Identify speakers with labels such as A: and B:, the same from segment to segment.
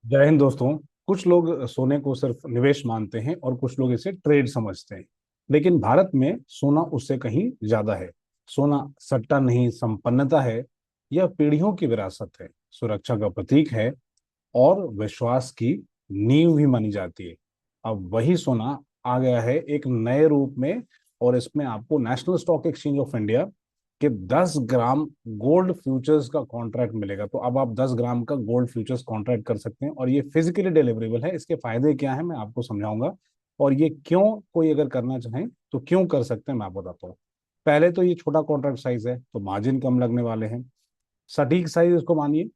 A: जय हिंद दोस्तों। कुछ लोग सोने को सिर्फ निवेश मानते हैं और कुछ लोग इसे ट्रेड समझते हैं। लेकिन भारत में सोना उससे कहीं ज्यादा है। सोना सट्टा नहीं, संपन्नता है। यह पीढ़ियों की विरासत है, सुरक्षा का प्रतीक है और विश्वास की नींव भी मानी जाती है। अब वही सोना आ गया है एक नए रूप में। और इसमें आपको national stock exchange of India के 10 ग्राम गोल्ड फ्यूचर्स का कॉन्ट्रैक्ट मिलेगा। तो अब आप 10 ग्राम का गोल्ड फ्यूचर्स कॉन्ट्रैक्ट कर सकते हैं और ये फिजिकली डिलीवरेबल है। इसके फायदे क्या हैं मैं आपको समझाऊंगा। और ये क्यों कोई अगर करना चाहे तो क्यों कर सकते हैं मैं आपको बताता हूँ। पहले तो ये छोटा कॉन्ट्रैक्ट साइज है तो मार्जिन कम लगने वाले हैं। सटीक साइज इसको मानिए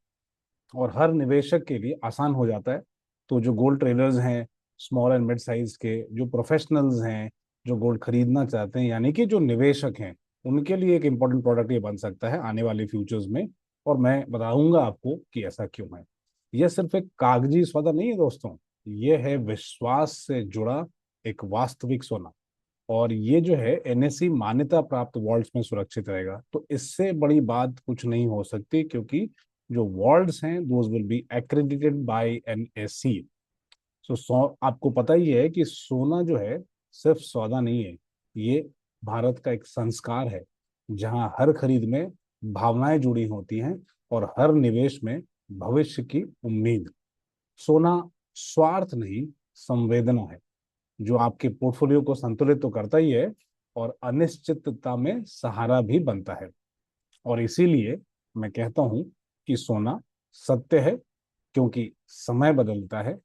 A: और हर निवेशक के लिए आसान हो जाता है। तो जो गोल्ड ट्रेडर्स हैं, स्मॉल एंड मिड साइज के जो प्रोफेशनल्स हैं, जो गोल्ड खरीदना चाहते हैं, यानी कि जो निवेशक हैं, उनके लिए एक इम्पोर्टेंट प्रोडक्ट ये बन सकता है आने वाले फ्यूचर्स में। और मैं बताऊंगा आपको कि ऐसा क्यों है। यह सिर्फ एक कागजी सौदा नहीं है दोस्तों, ये है विश्वास से जुड़ा एक वास्तविक सोना। और ये जो है एनएससी मान्यता प्राप्त वॉल्ट्स में सुरक्षित रहेगा। तो इससे बड़ी बात कुछ नहीं हो सकती, क्योंकि जो वॉल्ट्स हैं those will be accredited by NSC. आपको पता ही है कि सोना जो है सिर्फ सौदा नहीं है, ये भारत का एक संस्कार है, जहां हर खरीद में भावनाएं जुड़ी होती हैं और हर निवेश में भविष्य की उम्मीद। सोना स्वार्थ नहीं, संवेदना है, जो आपके पोर्टफोलियो को संतुलित तो करता ही है और अनिश्चितता में सहारा भी बनता है। और इसीलिए मैं कहता हूं कि सोना सत्य है, क्योंकि समय बदलता है,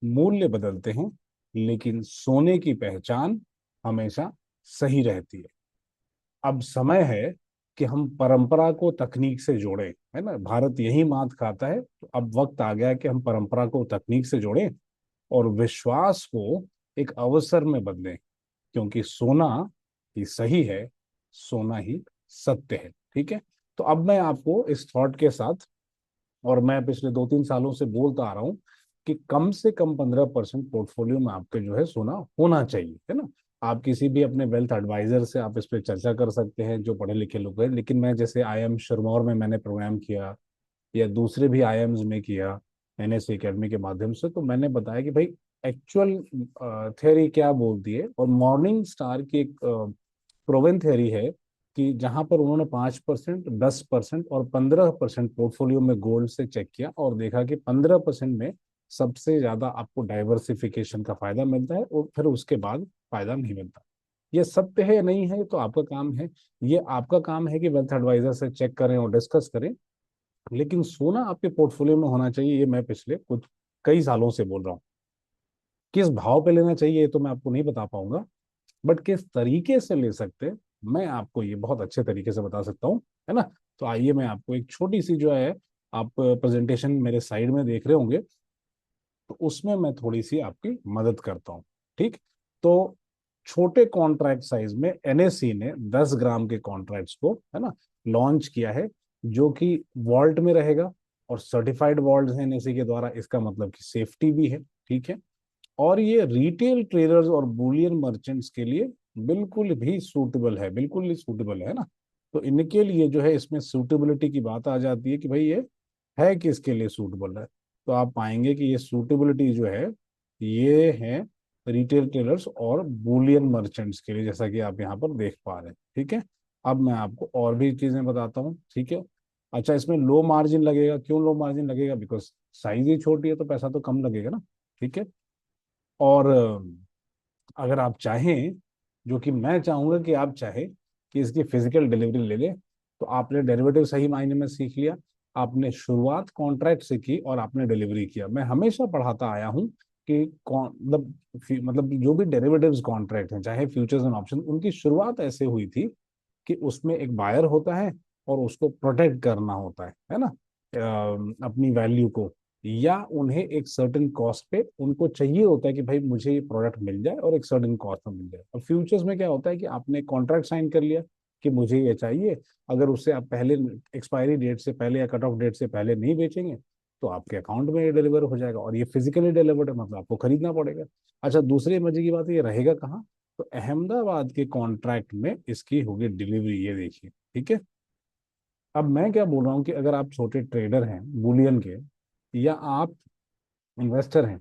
A: मूल्य बदलते हैं, लेकिन सोने की पहचान हमेशा सही रहती है। अब समय है कि हम परंपरा को तकनीक से जोड़ें। है ना, भारत यही मात खाता है, तो अब वक्त आ गया है कि हम परंपरा को तकनीक से जोड़ें और विश्वास को एक अवसर में बदलें। क्योंकि सोना ही सही है, सोना ही सत्य है। ठीक है। तो अब मैं आपको इस थॉट के साथ, और मैं पिछले 2-3 सालों से बोलता आ रहा हूँ कि कम से कम 15% पोर्टफोलियो में आपके जो है सोना होना चाहिए। है ना। आप किसी भी अपने वेल्थ एडवाइजर से आप इस पे चर्चा कर सकते हैं जो पढ़े लिखे लोग हैं। लेकिन मैं जैसे IIM सिरमौर में मैंने प्रोग्राम किया या दूसरे भी IIMs में किया NSE एकेडमी के माध्यम से, तो मैंने बताया कि भाई एक्चुअल थ्योरी क्या बोलती है। और मॉर्निंग स्टार की एक प्रोवन थ्योरी है कि जहां पर उन्होंने 5%, 10% और 15% पोर्टफोलियो में गोल्ड से चेक किया और देखा कि 15% में सबसे ज्यादा आपको डाइवर्सिफिकेशन का फायदा मिलता है और फिर उसके बाद फायदा नहीं मिलता। ये सत्य है या नहीं है, ये तो आपका काम है। ये आपका काम है कि वेल्थ एडवाइजर से चेक करें और डिस्कस करें। लेकिन सोना आपके पोर्टफोलियो में होना चाहिए, ये मैं पिछले कुछ कई सालों से बोल रहा हूँ। किस भाव पे लेना चाहिए ये तो मैं आपको नहीं बता पाऊंगा, बट किस तरीके से ले सकते हैं मैं आपको ये बहुत अच्छे तरीके से बता सकता हूँ। है ना। तो आइए मैं आपको एक छोटी सी जो है, आप प्रेजेंटेशन मेरे साइड में देख रहे होंगे, तो उसमें मैं थोड़ी सी आपकी मदद करता हूँ। ठीक। तो छोटे कॉन्ट्रैक्ट साइज में NSE ने 10 ग्राम के कॉन्ट्रैक्ट्स को, है ना, लॉन्च किया है, जो कि वॉल्ट में रहेगा और सर्टिफाइड वॉल्ट है NSE के द्वारा। इसका मतलब कि सेफ्टी भी है। ठीक है। और ये रिटेल ट्रेडर्स और बुलियन मर्चेंट्स के लिए बिल्कुल भी सूटेबल है, बिल्कुल ही सूटेबल है ना। तो इनके लिए जो है इसमें सूटेबिलिटी की बात आ जाती है कि भाई ये है किसके लिए सूटेबल है। तो आप पाएंगे कि ये सूटेबिलिटी जो है ये है रिटेल ट्रेडर्स और बुलियन मर्चेंट्स के लिए, जैसा कि आप यहाँ पर देख पा रहे हैं। ठीक है। अब मैं आपको और भी चीजें बताता हूँ। ठीक है। अच्छा, इसमें लो मार्जिन लगेगा। क्यों लो मार्जिन लगेगा? बिकॉज साइज ही छोटी है तो पैसा तो कम लगेगा ना। ठीक है। और अगर आप चाहें, जो कि मैं चाहूंगा कि आप चाहें कि इसकी फिजिकल डिलीवरी ले लें, तो आपने डेरिवेटिव सही मायने में सीख लिया। आपने शुरुआत कॉन्ट्रैक्ट से की और आपने डिलीवरी किया। मैं हमेशा पढ़ाता आया हूँ कि मतलब जो भी डेरिवेटिव्स कॉन्ट्रैक्ट हैं, चाहे फ्यूचर्स एंड ऑप्शन, उनकी शुरुआत ऐसे हुई थी कि उसमें एक बायर होता है और उसको प्रोटेक्ट करना होता है ना, अपनी वैल्यू को, या उन्हें एक सर्टेन कॉस्ट पे उनको चाहिए होता है कि भाई मुझे ये प्रोडक्ट मिल जाए और एक सर्टेन कॉस्ट में मिल जाए। और फ्यूचर्स में क्या होता है कि आपने कॉन्ट्रैक्ट साइन कर लिया कि मुझे ये चाहिए। अगर उससे आप पहले एक्सपायरी डेट से पहले या कट ऑफ डेट से पहले नहीं बेचेंगे तो आपके अकाउंट में ये डिलीवर हो जाएगा, और ये फिजिकली डिलीवर्ड है, मतलब आपको खरीदना पड़ेगा। अच्छा, दूसरी मजे की बात है, ये रहेगा कहाँ? तो अहमदाबाद के कॉन्ट्रैक्ट में इसकी होगी डिलीवरी, ये देखिए। ठीक है। अब मैं क्या बोल रहा हूँ कि अगर आप छोटे ट्रेडर हैं बुलियन के, या आप इन्वेस्टर हैं,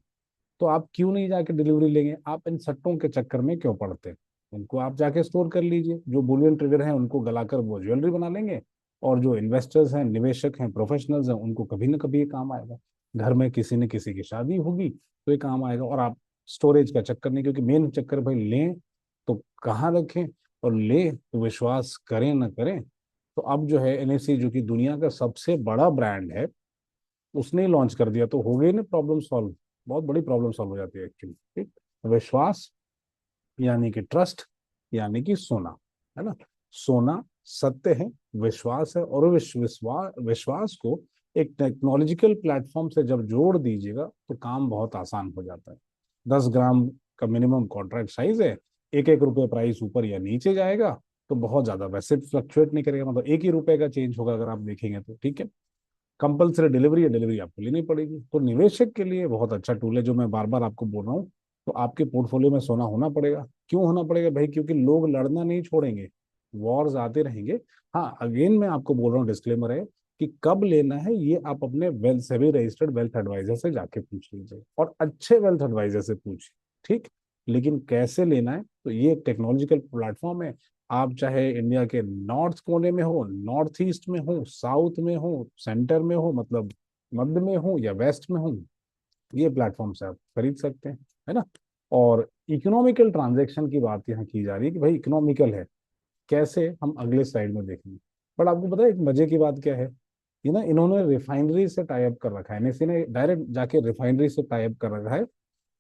A: तो आप क्यों नहीं जाके डिलीवरी लेंगे? आप इन सट्टों के चक्कर में क्यों पड़ते हैं? उनको आप जाके स्टोर कर लीजिए। जो बुलियन ट्रेडर हैं उनको गलाकर वो ज्वेलरी बना लेंगे, और जो इन्वेस्टर्स हैं, निवेशक हैं, प्रोफेशनल्स हैं, उनको कभी ना कभी ये काम आएगा। घर में किसी न किसी की शादी होगी तो ये काम आएगा। और आप स्टोरेज का चक्कर नहीं, क्योंकि मेन चक्कर भाई लें तो कहाँ रखें, और ले तो विश्वास करें ना करें। तो अब जो है एनएफसी, जो कि दुनिया का सबसे बड़ा ब्रांड है, उसने लॉन्च कर दिया, तो हो गई ना प्रॉब्लम सॉल्व। बहुत बड़ी प्रॉब्लम सॉल्व हो जाती है एक्चुअली। ठीक, विश्वास यानी कि ट्रस्ट, यानी कि सोना, है ना। सोना सत्य है, विश्वास है, और विश्वास को एक टेक्नोलॉजिकल प्लेटफॉर्म से जब जोड़ दीजिएगा तो काम बहुत आसान हो जाता है। 10 ग्राम का मिनिमम कॉन्ट्रैक्ट साइज है, एक एक रुपये प्राइस ऊपर या नीचे जाएगा तो बहुत ज्यादा वैसे फ्लक्चुएट नहीं करेगा, मतलब एक ही रुपए का चेंज होगा अगर आप देखेंगे तो। ठीक है, कंपल्सरी डिलीवरी है, डिलीवरी आपको लेनी पड़ेगी। तो निवेशक के लिए बहुत अच्छा टूल है, जो मैं बार बार आपको बोल रहा हूँ। तो आपके पोर्टफोलियो में सोना होना पड़ेगा। क्यों होना पड़ेगा भाई? क्योंकि लोग लड़ना नहीं छोड़ेंगे, वॉर्स आते रहेंगे। हाँ, अगेन मैं आपको बोल रहा हूँ, डिस्क्लेमर है कि कब लेना है ये आप अपने wealth SEBI registered wealth advisor से जाके पूछ लीजिए, और अच्छे वेल्थ एडवाइजर से पूछिए। ठीक, लेकिन कैसे लेना है? तो ये एक टेक्नोलॉजिकल प्लेटफॉर्म है। आप चाहे इंडिया के नॉर्थ कोने में हो, नॉर्थ ईस्ट में हो, साउथ में हो, सेंटर में हो, मतलब मध्य में हो या वेस्ट में हो, ये प्लेटफॉर्म से आप खरीद सकते हैं, है ना। और इकोनॉमिकल ट्रांजैक्शन की बात यहाँ की जा रही है कि भाई इकोनॉमिकल है कैसे, हम अगले स्लाइड में देखेंगे। बट आपको पता है एक मजे की बात क्या है? ये ना, इन्होंने रिफाइनरी से टाई अप कर रखा है, एनएससी ने डायरेक्ट जाके रिफाइनरी से टाई अप कर रखा है,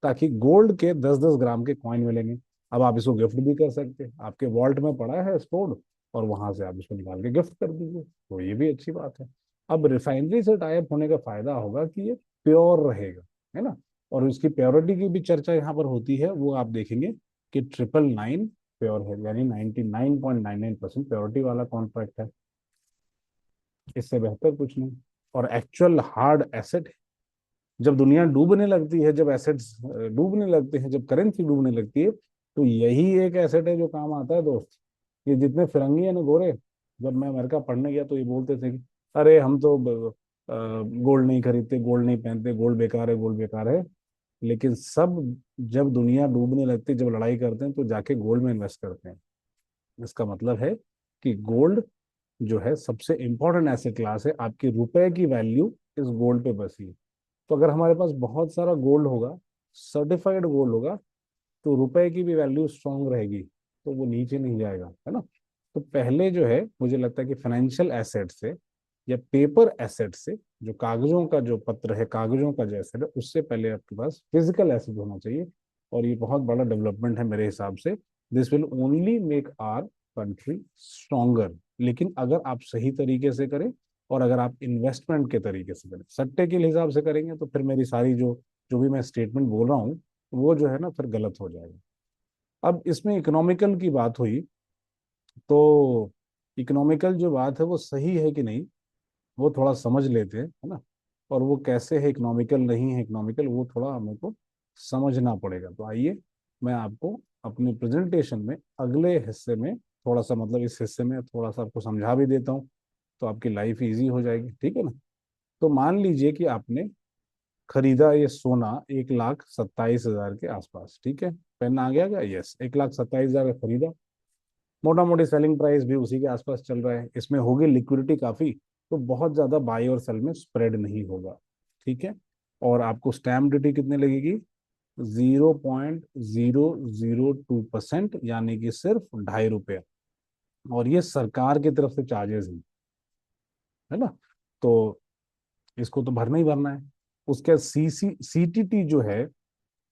A: ताकि गोल्ड के 10-10 ग्राम के कॉइन मिलेंगे। अब आप इसको गिफ्ट भी कर सकते हैं, आपके वॉल्ट में पड़ा है स्टोर्ड, और वहां से आप इसको निकाल के गिफ्ट कर दीजिए, तो ये भी अच्छी बात है। अब रिफाइनरी से टाई अप होने का फायदा होगा कि ये प्योर रहेगा, है ना। और इसकी प्योरिटी की भी चर्चा यहाँ पर होती है, वो आप देखेंगे कि 999 प्योर है, यानी 99.99% प्योरिटी वाला कॉन्ट्रैक्ट है। इससे बेहतर कुछ नहीं। और एक्चुअल हार्ड एसेट, जब दुनिया डूबने लगती है, जब एसेट्स डूबने लगते हैं, जब करेंसी डूबने लगती है, तो यही एक एसेट है जो काम आता है दोस्त। ये जितने फिरंगी है ना गोरे, जब मैं अमेरिका पढ़ने गया तो ये बोलते थे कि अरे हम तो गोल्ड नहीं खरीदते, गोल्ड नहीं पहनते, गोल्ड बेकार है, गोल्ड बेकार है। लेकिन सब जब दुनिया डूबने लगती है, जब लड़ाई करते हैं, तो जाके गोल्ड में इन्वेस्ट करते हैं। इसका मतलब है कि गोल्ड जो है सबसे इंपॉर्टेंट एसेट क्लास है। आपकी रुपए की वैल्यू इस गोल्ड पे बसी है। तो अगर हमारे पास बहुत सारा गोल्ड होगा, सर्टिफाइड गोल्ड होगा, तो रुपए की भी वैल्यू स्ट्रांग रहेगी, तो वो नीचे नहीं जाएगा, है ना। तो पहले जो है मुझे लगता है कि फाइनेंशियल एसेट से या पेपर एसेट से, जो कागजों का जो पत्र है, कागजों का जो एसेट है, उससे पहले आपके पास फिजिकल एसेट होना चाहिए। और ये बहुत बड़ा डेवलपमेंट है मेरे हिसाब से। This will only make our country stronger. लेकिन अगर आप सही तरीके से करें, और अगर आप इन्वेस्टमेंट के तरीके से करें, सट्टे के हिसाब से करेंगे, तो फिर मेरी सारी जो जो भी मैं स्टेटमेंट बोल रहा हूँ, वो जो है ना फिर गलत हो जाएगा। अब इसमें इकोनॉमिकल की बात हुई, तो इकोनॉमिकल जो बात है वो सही है कि नहीं, वो थोड़ा समझ लेते हैं, है ना। और वो कैसे है इकोनॉमिकल, नहीं है इकोनॉमिकल, वो थोड़ा हमें को समझना पड़ेगा। तो आइए मैं आपको अपने प्रेजेंटेशन में अगले हिस्से में थोड़ा सा, मतलब इस हिस्से में थोड़ा सा आपको समझा भी देता हूँ, तो आपकी लाइफ इजी हो जाएगी, ठीक है ना। तो मान लीजिए कि आपने खरीदा ये सोना 1,27,000 के आसपास, ठीक है। पेन आ गया क्या? यस, 1,27,000 का खरीदा। मोटा मोटी सेलिंग प्राइस भी उसी के आसपास चल रहा है, इसमें होगी लिक्विडिटी काफी, तो बहुत ज्यादा बाई और सेल में स्प्रेड नहीं होगा, ठीक है। और आपको स्टैम्प ड्यूटी कितने लगेगी? 0.002%, यानी कि सिर्फ ₹2.5। और ये सरकार की तरफ से चार्जेस हैं, है ना। तो इसको तो भरना ही भरना है। उसके सीटीटी जो है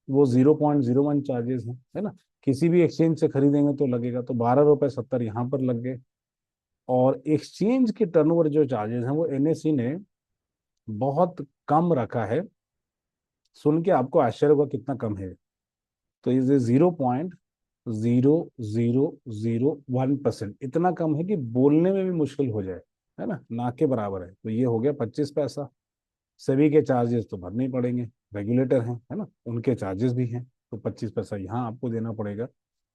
A: वो 0.01 चार्जेस है ना। किसी भी एक्सचेंज से खरीदेंगे तो लगेगा, तो ₹12.70 यहाँ पर लग गए। और एक्सचेंज के टर्नओवर जो चार्जेस हैं वो एनएससी ने बहुत कम रखा है। सुन के आपको आश्चर्य होगा कितना कम है। तो ये 0.0001%, इतना कम है कि बोलने में भी मुश्किल हो जाए, है ना, ना के बराबर है। तो ये हो गया 25 पैसा। सभी के चार्जेस तो भरने ही पड़ेंगे, रेगुलेटर हैं, है ना, उनके चार्जेस भी हैं, तो 25 पैसा यहाँ आपको देना पड़ेगा।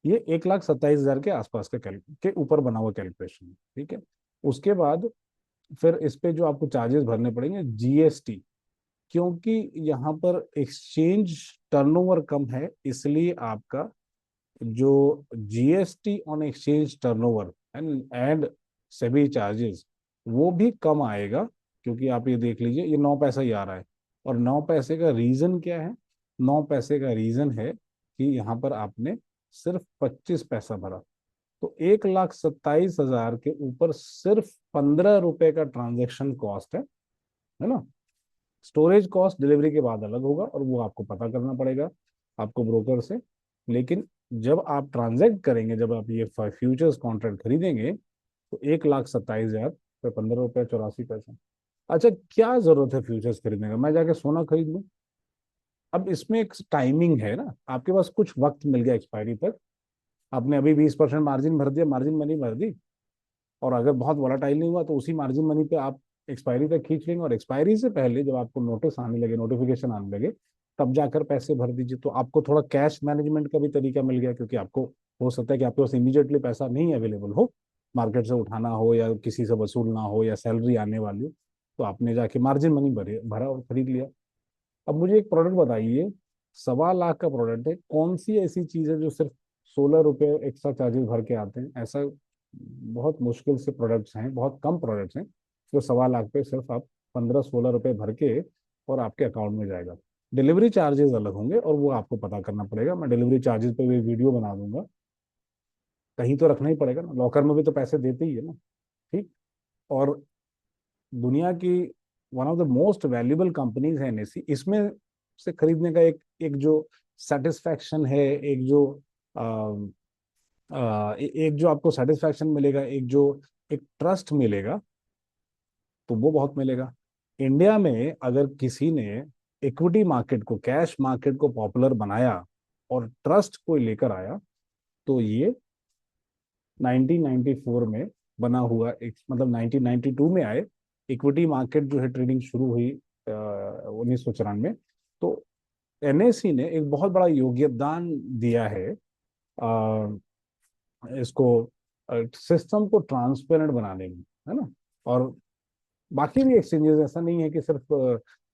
A: ये 1,27,000 के आसपास के ऊपर बना हुआ कैलकुलेशन है, ठीक है। उसके बाद फिर इस पे जो आपको चार्जेस भरने पड़ेंगे, जीएसटी, क्योंकि यहाँ पर एक्सचेंज टर्नओवर कम है, इसलिए आपका जो GST on exchange turnover and SEBI charges वो भी कम आएगा। क्योंकि आप ये देख लीजिए, ये 9 पैसा ही आ रहा है। और 9 पैसे का रीजन क्या है? 9 पैसे का रीजन है कि यहाँ पर आपने सिर्फ 25 पैसा भरा। तो 1,27,000 के ऊपर सिर्फ 15 रुपए का ट्रांजेक्शन कॉस्ट है ना। स्टोरेज कॉस्ट डिलीवरी के बाद अलग होगा और वो आपको पता करना पड़ेगा आपको ब्रोकर से। लेकिन जब आप ट्रांजैक्ट करेंगे, जब आप ये फ्यूचर्स कॉन्ट्रैक्ट खरीदेंगे, तो 1,27,000 पे 15 रुपया 84 पैसा। अच्छा, क्या जरूरत है फ्यूचर्स खरीदने का? मैं जाके सोना खरीद लूं? अब इसमें एक टाइमिंग है ना, आपके पास कुछ वक्त मिल गया एक्सपायरी तक। आपने अभी 20% मार्जिन भर दिया, मार्जिन मनी भर दी, और अगर बहुत वोलाटाइल नहीं हुआ तो उसी मार्जिन मनी पे आप एक्सपायरी तक खींच लेंगे। और एक्सपायरी से पहले जब आपको नोटिस आने लगे, नोटिफिकेशन आने लगे, तब जाकर पैसे भर दीजिए। तो आपको थोड़ा कैश मैनेजमेंट का भी तरीका मिल गया, क्योंकि आपको हो सकता है कि आपके पास इमीडिएटली पैसा नहीं अवेलेबल हो, मार्केट से उठाना हो या किसी से वसूलना हो या सैलरी आने वाली हो, तो आपने जाके मार्जिन मनी भरा और खरीद लिया। अब मुझे एक प्रोडक्ट बताइए, 1.25 लाख का प्रोडक्ट है, कौन सी ऐसी चीज है जो सिर्फ 16 रुपए एक्स्ट्रा चार्जेस भर के आते हैं? ऐसा बहुत मुश्किल से प्रोडक्ट्स हैं, बहुत कम प्रोडक्ट्स हैं जो 1.25 लाख पे सिर्फ आप 15-16 रुपए भर के और आपके अकाउंट में जाएगा। डिलीवरी चार्जेस अलग होंगे और वो आपको पता करना पड़ेगा। मैं डिलीवरी चार्जेस पे भी वीडियो बना दूंगा। कहीं तो रखना ही पड़ेगा ना, लॉकर में भी तो पैसे देते ही है ना। ठीक। और दुनिया की one of the most valuable companies है एनएससी। इसमें से खरीदने का एक जो सेटिस्फैक्शन है, एक जो एक जो आपको सेटिस्फैक्शन मिलेगा, एक जो एक ट्रस्ट मिलेगा, तो वो बहुत मिलेगा। इंडिया में अगर किसी ने इक्विटी मार्केट को, कैश मार्केट को पॉपुलर बनाया और ट्रस्ट को लेकर आया, तो ये 1994 में बना हुआ एक, मतलब 1992 में आए। इक्विटी मार्केट जो है ट्रेडिंग शुरू हुई 1994। तो एनएससी ने एक बहुत बड़ा योगदान दिया है इसको, सिस्टम को ट्रांसपेरेंट बनाने में, है ना। और बाकी भी एक्सचेंजेस, ऐसा नहीं है कि सिर्फ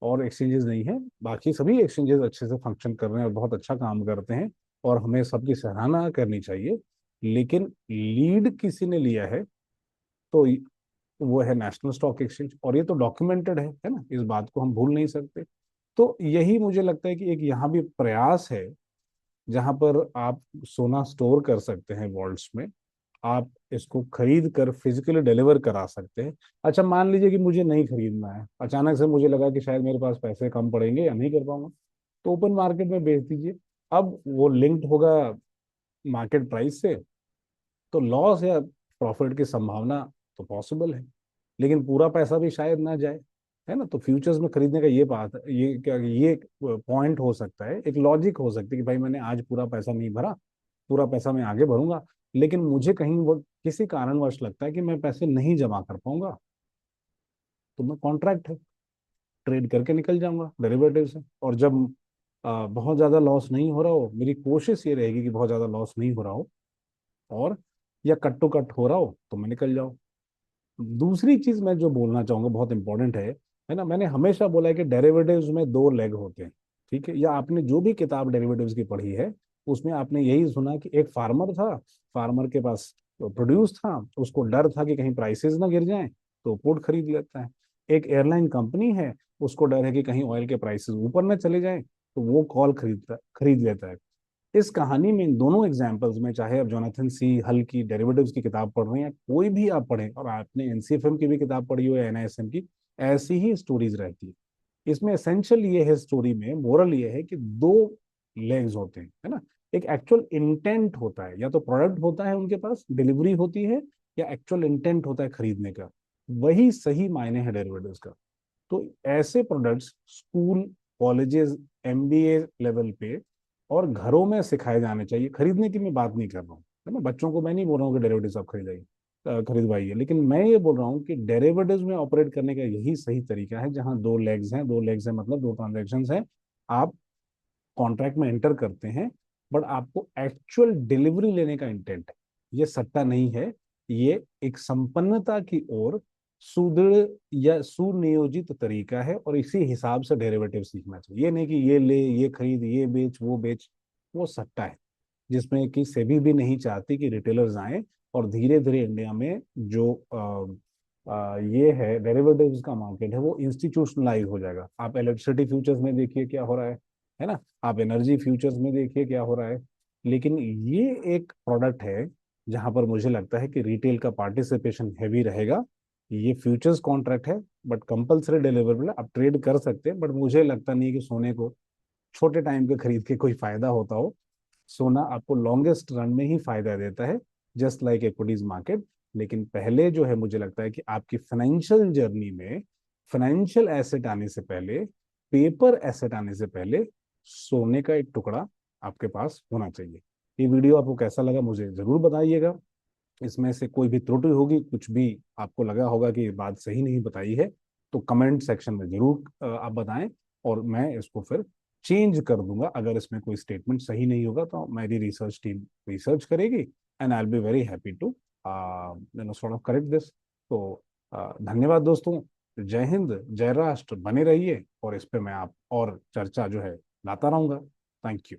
A: और एक्सचेंजेस नहीं है, बाकी सभी एक्सचेंजेस अच्छे से फंक्शन कर रहे हैं और बहुत अच्छा काम करते हैं, और हमें सबकी सराहना करनी चाहिए। लेकिन लीड किसी ने लिया है, तो वो है नेशनल स्टॉक एक्सचेंज, और ये तो डॉक्यूमेंटेड है ना, इस बात को हम भूल नहीं सकते। तो यही मुझे लगता है कि एक यहाँ भी प्रयास है, जहां पर आप सोना स्टोर कर सकते हैं वॉल्ट्स में, आप इसको खरीद कर फिजिकली डिलीवर करा सकते हैं। अच्छा, मान लीजिए कि मुझे नहीं खरीदना है, अचानक से मुझे लगा कि शायद मेरे पास पैसे कम पड़ेंगे या नहीं कर पाऊंगा, तो ओपन मार्केट में बेच दीजिए। अब वो लिंक्ड होगा मार्केट प्राइस से, तो लॉस या प्रॉफिट की संभावना तो पॉसिबल है, लेकिन पूरा पैसा भी शायद ना जाए, है ना। तो फ्यूचर्स में खरीदने का ये बात, ये क्या, ये पॉइंट हो सकता है, एक लॉजिक हो सकती है कि भाई मैंने आज पूरा पैसा नहीं भरा, पूरा पैसा मैं आगे भरूंगा, लेकिन मुझे कहीं वो किसी कारणवश लगता है कि मैं पैसे नहीं जमा कर पाऊंगा, तो मैं कॉन्ट्रैक्ट है, ट्रेड करके निकल जाऊंगा डेरिवेटिव से। और जब बहुत ज्यादा लॉस नहीं हो रहा हो, मेरी कोशिश ये रहेगी कि बहुत ज्यादा लॉस नहीं हो रहा हो, और या कट टू कट हो रहा हो, तो मैं निकल जाऊं। दूसरी चीज मैं जो बोलना चाहूंगा, बहुत इंपॉर्टेंट है ना, मैंने हमेशा बोला है कि डेरिवेटिव्स में दो लेग होते हैं। ठीक है, या आपने जो भी किताब डेरिवेटिव्स की पढ़ी है, उसमें आपने यही सुना कि एक फार्मर था, फार्मर के पास प्रोड्यूस था, उसको डर था कि कहीं प्राइसेस ना गिर जाएं, तो पुट खरीद लेता है। एक एयरलाइन कंपनी है, उसको डर है कि कहीं ऑयल के प्राइसेस ऊपर न चले जाएं, तो वो कॉल खरीद लेता है। इस कहानी में, इन दोनों एग्जाम्पल्स में, चाहे आप जोनाथन सी हल की डेरिवेटिव्स की किताब पढ़ रहे हैं या कोई भी आप पढ़ें, और आपने एनसीएफएम की भी किताब पढ़ी हो या एनआईएसएम की, ऐसी ही स्टोरीज रहती है। इसमें एसेंशियल ये है, स्टोरी में मोरल ये है कि दो लेग्स होते हैं, है ना। एक एक्चुअल इंटेंट होता है, या तो प्रोडक्ट होता है उनके पास, डिलीवरी होती है, या एक्चुअल इंटेंट होता है खरीदने का। वही सही मायने है डेरिवेटिव्स का। तो ऐसे products school, colleges, MBA level पे और घरों में सिखाए जाने चाहिए। खरीदने की मैं बात नहीं कर रहा हूँ, है ना, बच्चों को मैं नहीं बोल रहा हूँ कि डेरिवेटिव्स आप खरीदवाइए, लेकिन मैं ये बोल रहा हूँ कि डेरिवेटिव्स में ऑपरेट करने का यही सही तरीका है, जहां दो लेग्स हैं, दो लेग्स हैं मतलब दो ट्रांजेक्शन हैं। आप कॉन्ट्रैक्ट में एंटर करते हैं, बट आपको एक्चुअल डिलीवरी लेने का इंटेंट है। ये सट्टा नहीं है, ये एक संपन्नता की ओर सुदृढ़ या सुनियोजित तरीका है, और इसी हिसाब से डेरिवेटिव सीखना चाहिए। ये नहीं कि ये ले, ये खरीद, ये बेच, वो बेच। वो सट्टा है, जिसमें कि सेबी भी नहीं चाहती कि रिटेलर्स आए, और धीरे धीरे इंडिया में जो ये है डेरिवेटिव्स का मार्केट है वो इंस्टीट्यूशनलाइज हो जाएगा। आप इलेक्ट्रिसिटी फ्यूचर्स में देखिए क्या हो रहा है ना। आप एनर्जी फ्यूचर्स में देखिए क्या हो रहा है। लेकिन ये एक प्रोडक्ट है जहां पर मुझे लगता है कि रिटेल का पार्टिसिपेशन हैवी रहेगा। ये फ्यूचर्स कॉन्ट्रैक्ट है, बट कंपलसरी डिलीवरेबल है, आप ट्रेड कर सकते हैं, बट मुझे लगता नहीं कि सोने को छोटे टाइम पे खरीद के कोई फायदा होता हो। सोना आपको लॉन्गेस्ट रन में ही फायदा देता है, जस्ट लाइक इक्विटीज मार्केट। लेकिन पहले जो है मुझे लगता है कि आपकी फाइनेंशियल जर्नी में फाइनेंशियल एसेट आने से पहले, पेपर एसेट आने से पहले, सोने का एक टुकड़ा आपके पास होना चाहिए। ये वीडियो आपको कैसा लगा मुझे जरूर बताइएगा। इसमें से कोई भी त्रुटि होगी, कुछ भी आपको लगा होगा कि ये बात सही नहीं बताई है, तो कमेंट सेक्शन में जरूर आप बताएं, और मैं इसको फिर चेंज कर दूंगा। अगर इसमें कोई स्टेटमेंट सही नहीं होगा तो मेरी रिसर्च टीम रिसर्च करेगी, and I will be very happy to sort of correct this. तो धन्यवाद दोस्तों। जय हिंद, जय राष्ट्र, बने रहिए, और इस पे मैं आप और चर्चा जो है लाता रहूंगा। Thank you.